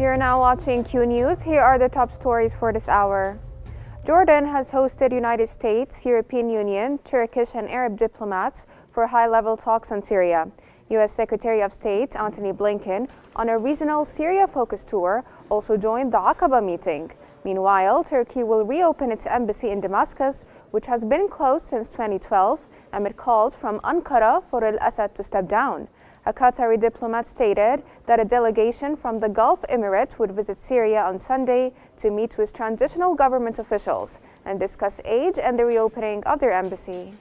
You're now watching Q News. Here are the top stories for this hour. Jordan has hosted United States, European Union, Turkish and Arab diplomats for high-level talks on Syria. U.S. Secretary of State Antony Blinken, on a regional Syria-focused tour, also joined the Aqaba meeting. Meanwhile, Turkey will reopen its embassy in Damascus, which has been closed since 2012, amid calls from Ankara for al-Assad to step down. A Qatari diplomat stated that a delegation from the Gulf Emirate would visit Syria on Sunday to meet with transitional government officials and discuss aid and the reopening of their embassy.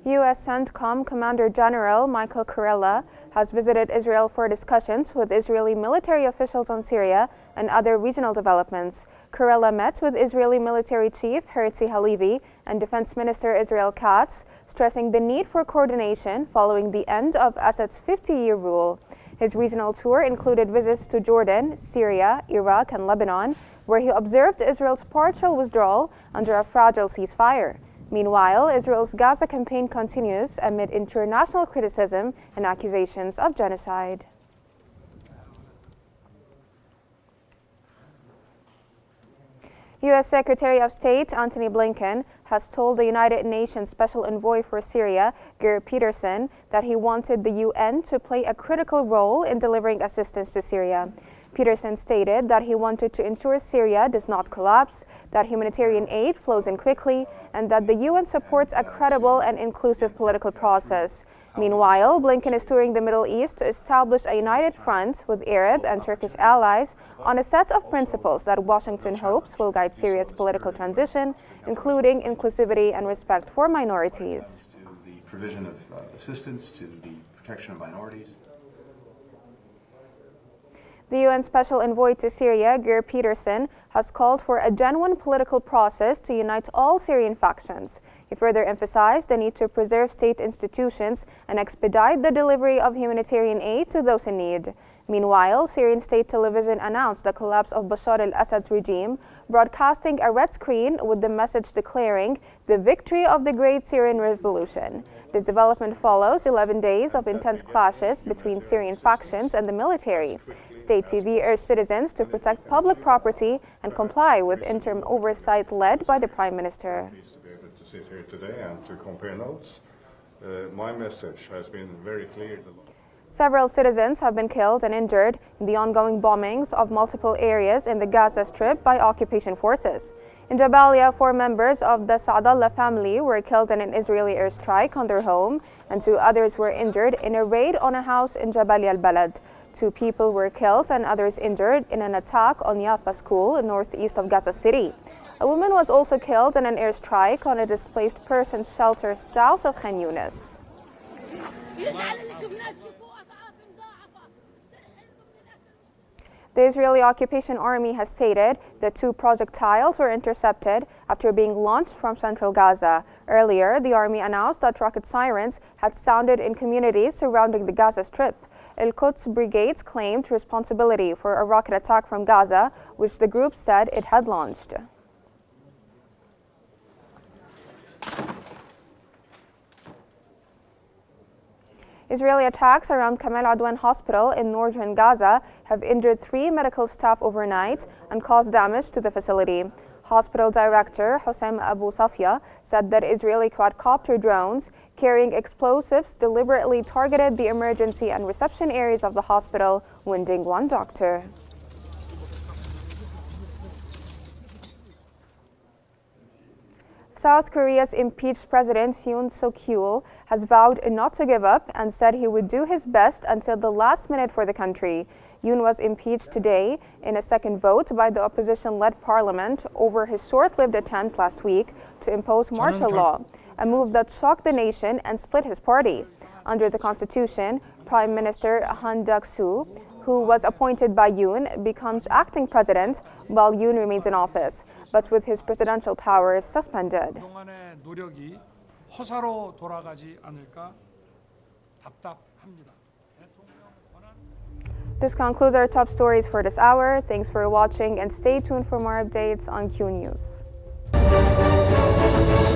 U.S. CENTCOM Commander General Michael Kurilla has visited Israel for discussions with Israeli military officials on Syria and other regional developments. Kurilla met with Israeli military chief Herzi Halevi and Defense Minister Israel Katz, stressing the need for coordination following the end of Assad's 50-year rule. His regional tour included visits to Jordan, Syria, Iraq, and Lebanon, where he observed Israel's partial withdrawal under a fragile ceasefire. Meanwhile, Israel's Gaza campaign continues amid international criticism and accusations of genocide. U.S. Secretary of State Antony Blinken has told the United Nations Special Envoy for Syria, Geir Pedersen, that he wanted the UN to play a critical role in delivering assistance to Syria. Pedersen stated that he wanted to ensure Syria does not collapse, that humanitarian aid flows in quickly, and that the UN supports a credible and inclusive political process. Meanwhile, Blinken is touring the Middle East to establish a united front with Arab and Turkish allies on a set of principles that Washington hopes will guide Syria's political transition, including inclusivity and respect for minorities. To the provision of assistance to the protection of minorities. The UN Special Envoy to Syria, Geir Pedersen, has called for a genuine political process to unite all Syrian factions. He further emphasized the need to preserve state institutions and expedite the delivery of humanitarian aid to those in need. Meanwhile, Syrian state television announced the collapse of Bashar al-Assad's regime, broadcasting a red screen with the message declaring the victory of the Great Syrian Revolution. This development follows 11 days of intense clashes between Syrian factions and the military. State TV urged citizens to protect public property and comply with interim oversight led by the Prime Minister. To be able to sit here today and to compare notes. My message has been very clear. Several citizens have been killed and injured in the ongoing bombings of multiple areas in the Gaza Strip by occupation forces. In Jabalia, 4 members of the Saadallah family were killed in an Israeli airstrike on their home, and 2 others were injured in a raid on a house in Jabalia al-Balad. 2 people were killed and others injured in an attack on Yafa School northeast of Gaza City. A woman was also killed in an airstrike on a displaced persons shelter south of Qnews. The Israeli occupation army has stated that 2 projectiles were intercepted after being launched from central Gaza. Earlier, the army announced that rocket sirens had sounded in communities surrounding the Gaza Strip. Al-Quds brigades claimed responsibility for a rocket attack from Gaza, which the group said it had launched. Israeli attacks around Kamal Adwan Hospital in northern Gaza have injured 3 medical staff overnight and caused damage to the facility. Hospital director Hossein Abu Safia said that Israeli quadcopter drones carrying explosives deliberately targeted the emergency and reception areas of the hospital, wounding 1 doctor. South Korea's impeached President Yoon Suk-yeol has vowed not to give up and said he would do his best until the last minute for the country. Yoon was impeached today in a second vote by the opposition-led parliament over his short-lived attempt last week to impose martial law, a move that shocked the nation and split his party. Under the constitution, Prime Minister Han Duck-soo, who was appointed by Yoon, becomes acting president while Yoon remains in office, but with his presidential powers suspended. This concludes our top stories for this hour. Thanks for watching and stay tuned for more updates on Q News. Syria.